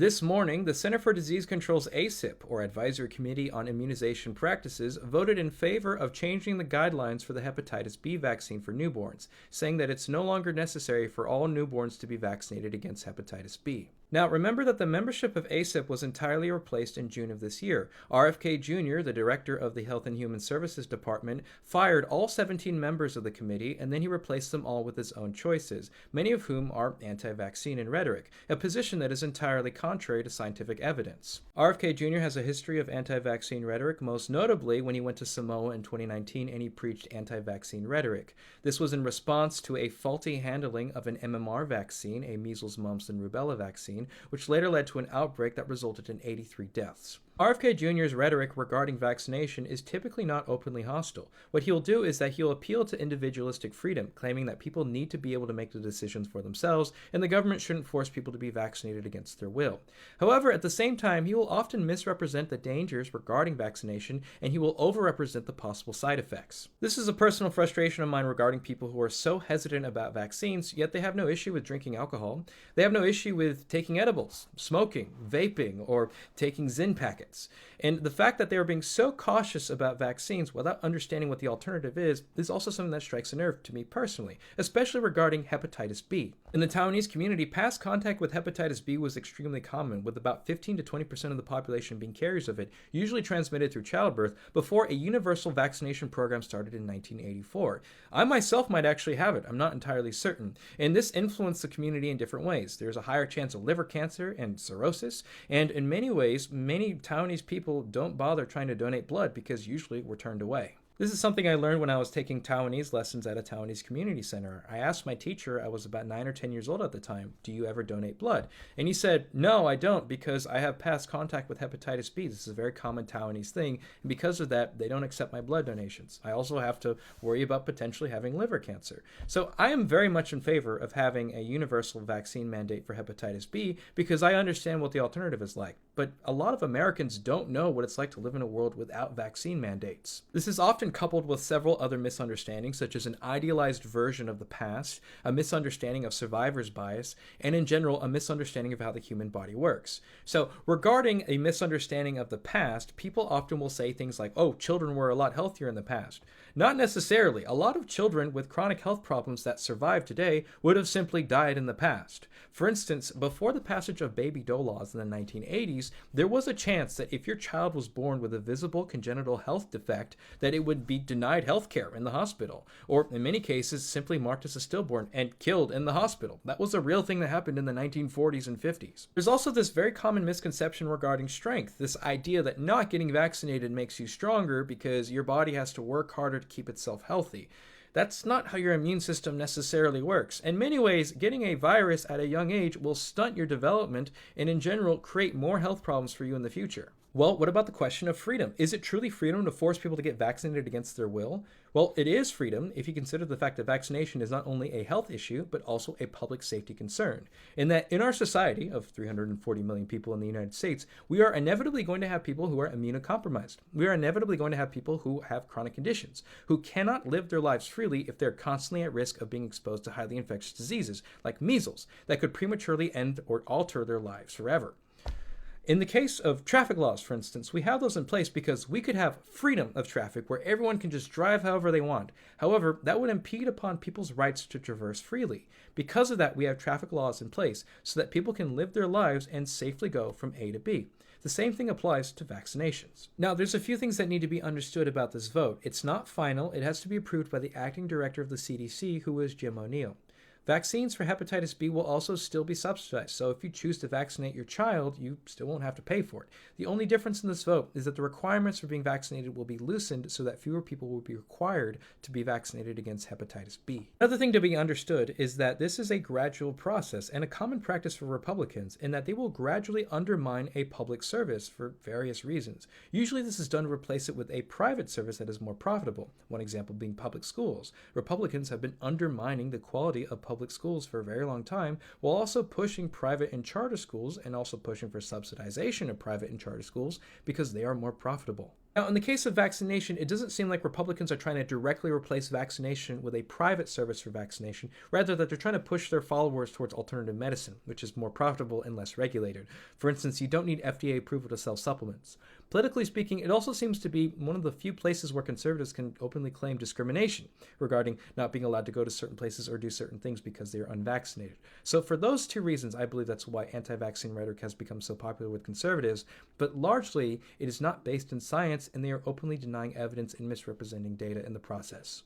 This morning, the Center for Disease Control's ACIP, or Advisory Committee on Immunization Practices, voted in favor of changing the guidelines for the hepatitis B vaccine for newborns, saying that it's no longer necessary for all newborns to be vaccinated against hepatitis B. Now, remember that the membership of ACIP was entirely replaced in June of this year. RFK Jr., the director of the Health and Human Services Department, fired all 17 members of the committee, and then he replaced them all with his own choices, many of whom are anti-vaccine in rhetoric, a position that is entirely contrary to scientific evidence. RFK Jr. has a history of anti-vaccine rhetoric, most notably when he went to Samoa in 2019 and he preached anti-vaccine rhetoric. This was in response to a faulty handling of an MMR vaccine, a measles, mumps, and rubella vaccine, which later led to an outbreak that resulted in 83 deaths. RFK Jr.'s rhetoric regarding vaccination is typically not openly hostile. What he'll do is that he'll appeal to individualistic freedom, claiming that people need to be able to make the decisions for themselves, and the government shouldn't force people to be vaccinated against their will. However, at the same time, he will often misrepresent the dangers regarding vaccination, and he will overrepresent the possible side effects. This is a personal frustration of mine regarding people who are so hesitant about vaccines, yet they have no issue with drinking alcohol. They have no issue with taking edibles, smoking, vaping, or taking Zyn packets. And the fact that they are being so cautious about vaccines without understanding what the alternative is also something that strikes a nerve to me personally, especially regarding hepatitis B. In the Taiwanese community, past contact with hepatitis B was extremely common, with about 15 to 20% of the population being carriers of it, usually transmitted through childbirth, before a universal vaccination program started in 1984. I myself might actually have it, I'm not entirely certain, and this influenced the community in different ways. There's a higher chance of liver cancer and cirrhosis, and in many ways, many Taiwanese people don't bother trying to donate blood because usually we're turned away. This is something I learned when I was taking Taiwanese lessons at a Taiwanese community center. I asked my teacher, I was about 9 or 10 years old at the time, do you ever donate blood? And he said, no, I don't, because I have past contact with hepatitis B. This is a very common Taiwanese thing, and because of that, they don't accept my blood donations. I also have to worry about potentially having liver cancer. So I am very much in favor of having a universal vaccine mandate for hepatitis B because I understand what the alternative is like. But a lot of Americans don't know what it's like to live in a world without vaccine mandates. This is often coupled with several other misunderstandings, such as an idealized version of the past, a misunderstanding of survivor's bias, and in general, a misunderstanding of how the human body works. So, regarding a misunderstanding of the past, people often will say things like, oh, children were a lot healthier in the past. Not necessarily. A lot of children with chronic health problems that survive today would have simply died in the past. For instance, before the passage of baby doe laws in the 1980s, there was a chance that if your child was born with a visible congenital health defect, that it would be denied health care in the hospital, or in many cases simply marked as a stillborn and killed in the hospital. That was a real thing that happened in the 1940s and 50s. There's also this very common misconception regarding strength, this idea that not getting vaccinated makes you stronger because your body has to work harder to keep itself healthy. That's not how your immune system necessarily works. In many ways, getting a virus at a young age will stunt your development and in general create more health problems for you in the future. Well, what about the question of freedom? Is it truly freedom to force people to get vaccinated against their will? Well, it is freedom if you consider the fact that vaccination is not only a health issue, but also a public safety concern. In that in our society of 340 million people in the United States, we are inevitably going to have people who are immunocompromised. We are inevitably going to have people who have chronic conditions, who cannot live their lives freely if they're constantly at risk of being exposed to highly infectious diseases, like measles, that could prematurely end or alter their lives forever. In the case of traffic laws, for instance, we have those in place because we could have freedom of traffic where everyone can just drive however they want. However, that would impede upon people's rights to traverse freely. Because of that, we have traffic laws in place so that people can live their lives and safely go from A to B. The same thing applies to vaccinations. Now, there's a few things that need to be understood about this vote. It's not final. It has to be approved by the acting director of the CDC, who is Jim O'Neill. Vaccines for hepatitis B will also still be subsidized, so if you choose to vaccinate your child, you still won't have to pay for it. The only difference in this vote is that the requirements for being vaccinated will be loosened so that fewer people will be required to be vaccinated against hepatitis B. Another thing to be understood is that this is a gradual process and a common practice for Republicans in that they will gradually undermine a public service for various reasons. Usually this is done to replace it with a private service that is more profitable, one example being public schools. Republicans have been undermining the quality of public schools for a very long time, while also pushing private and charter schools and also pushing for subsidization of private and charter schools because they are more profitable. Now, in the case of vaccination, it doesn't seem like Republicans are trying to directly replace vaccination with a private service for vaccination, rather that they're trying to push their followers towards alternative medicine, which is more profitable and less regulated. For instance, you don't need FDA approval to sell supplements. Politically speaking, it also seems to be one of the few places where conservatives can openly claim discrimination regarding not being allowed to go to certain places or do certain things because they are unvaccinated. So for those two reasons, I believe that's why anti-vaccine rhetoric has become so popular with conservatives, but largely it is not based in science and they are openly denying evidence and misrepresenting data in the process.